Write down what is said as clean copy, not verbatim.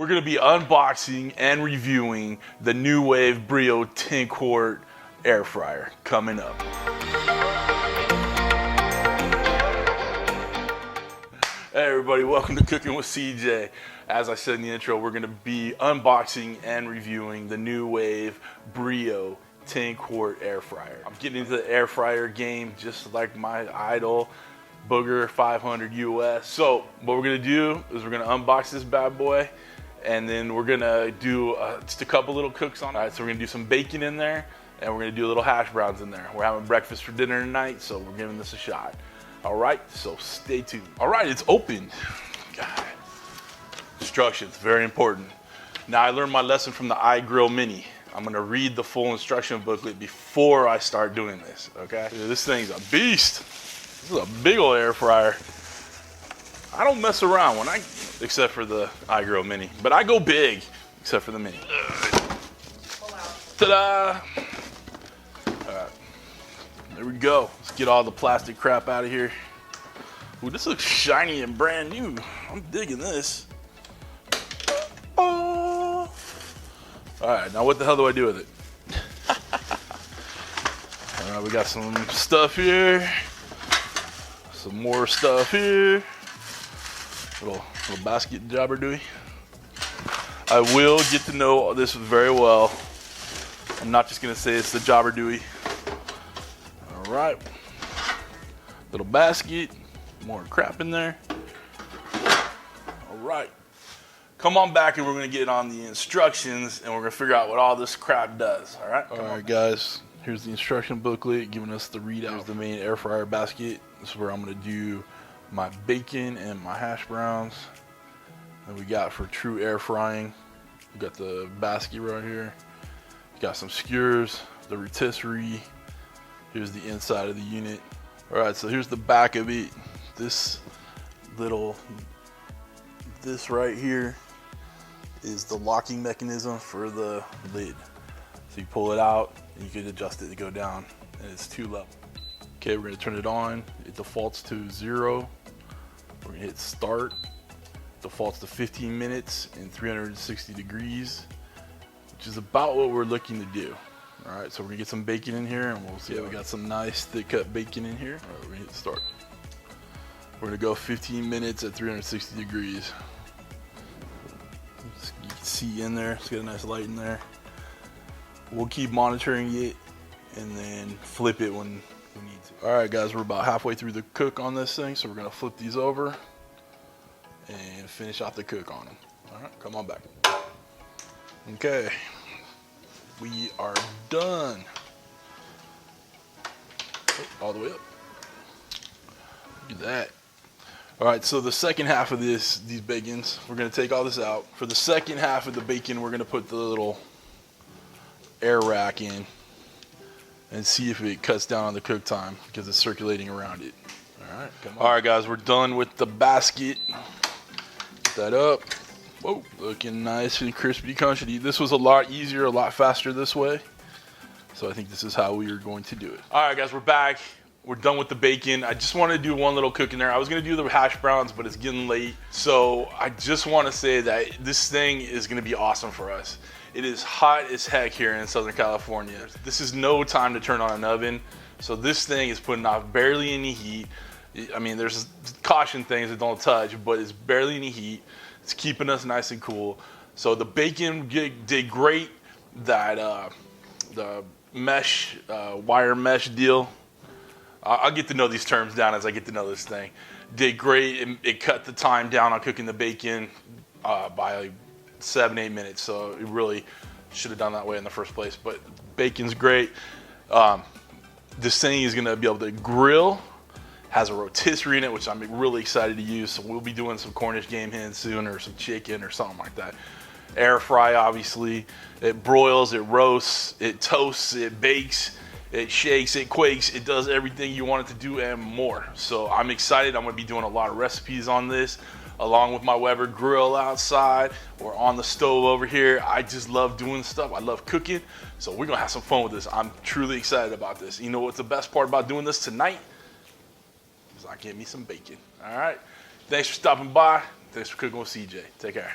We're going to be unboxing and reviewing the Nuwave Brio 10 Quart Air Fryer coming up. Hey everybody, welcome to Cooking with CJ. As I said in the intro, we're going to be unboxing and reviewing the Nuwave Brio 10 Quart Air Fryer. I'm getting into the air fryer game just like my idol, Booger 500 US. So what we're going to do is we're going to unbox this bad boy, and then we're going to do just a couple little cooks on it. All right, so we're going to do some bacon in there, and we're going to do a little hash browns in there. We're having breakfast for dinner tonight, so we're giving this a shot. All right, so stay tuned. All right, it's open. God. Instructions, very important. Now, I learned my lesson from the iGrill Mini. I'm gonna read the full instruction booklet before I start doing this, okay? This thing's a beast. This is a big old air fryer. I don't mess around except for the iGrill Mini, but I go big, except for the Mini. Ta-da! All right, there we go. Let's get all the plastic crap out of here. Ooh, this looks shiny and brand new. I'm digging this. Oh. All right, now what the hell do I do with it? All right, we got some stuff here. Some more stuff here. Little basket jobber doy. I will get to know this very well. I'm not just gonna say it's the jobber doy. All right, little basket, more crap in there. All right, come on back and we're gonna get on the instructions and we're gonna figure out what all this crap does. All right. All right, guys. Here's the instruction booklet giving us the readout. Here's the main air fryer basket. This is where I'm gonna do my bacon and my hash browns that we got for true air frying. We got the basket right here. We got some skewers, the rotisserie. Here's the inside of the unit. All right, so here's the back of it. This right here is the locking mechanism for the lid. So you pull it out and you can adjust it to go down, and it's 2 level. Okay, we're gonna turn it on. It defaults to 0. We're gonna hit start. Defaults to 15 minutes and 360 degrees, which is about what we're looking to do. All right, so we're gonna get some bacon in here and we'll see. We got some nice thick cut bacon in here. All right, we're gonna hit start. We're gonna go 15 minutes at 360 degrees. You can see in there, it's got a nice light in there. We'll keep monitoring it and then flip it when we need to. All right, guys, we're about halfway through the cook on this thing, so we're gonna flip these over and finish off the cook on them. All right, come on back. Okay, we are done. Oh, all the way up. Look at that. All right, so the second half of these bacons, we're gonna take all this out. For the second half of the bacon, we're gonna put the little air rack in and see if it cuts down on the cook time because it's circulating around it. All right, come on. All right, guys, we're done with the basket. Get that up. Whoa, looking nice and crispy crunchy. This was a lot easier, a lot faster this way. So I think this is how we are going to do it. All right, guys, we're back. We're done with the bacon. I just want to do one little cook in there. I was going to do the hash browns, but it's getting late. So I just want to say that this thing is going to be awesome for us. It is hot as heck here in Southern California. This is no time to turn on an oven. So this thing is putting off barely any heat. I mean, there's caution things that don't touch, but it's barely any heat. It's keeping us nice and cool. So the bacon did great. That the mesh, wire mesh deal, I'll get to know these terms down as I get to know this thing. Did great. It cut the time down on cooking the bacon by like 7-8 minutes. So it really should have done that way in the first place. But bacon's great. This thing is gonna be able to grill. Has a rotisserie in it, which I'm really excited to use. So we'll be doing some Cornish game hens soon, or some chicken or something like that. Air fry, obviously. It broils, it roasts, it toasts, it bakes. It shakes, it quakes, it does everything you want it to do and more. So I'm excited. I'm gonna be doing a lot of recipes on this, along with my Weber grill outside or on the stove over here. I just love doing stuff. I love cooking. So we're gonna have some fun with this. I'm truly excited about this. You know what's the best part about doing this tonight? Is I get me some bacon. All right. Thanks for stopping by. Thanks for cooking with CJ. Take care.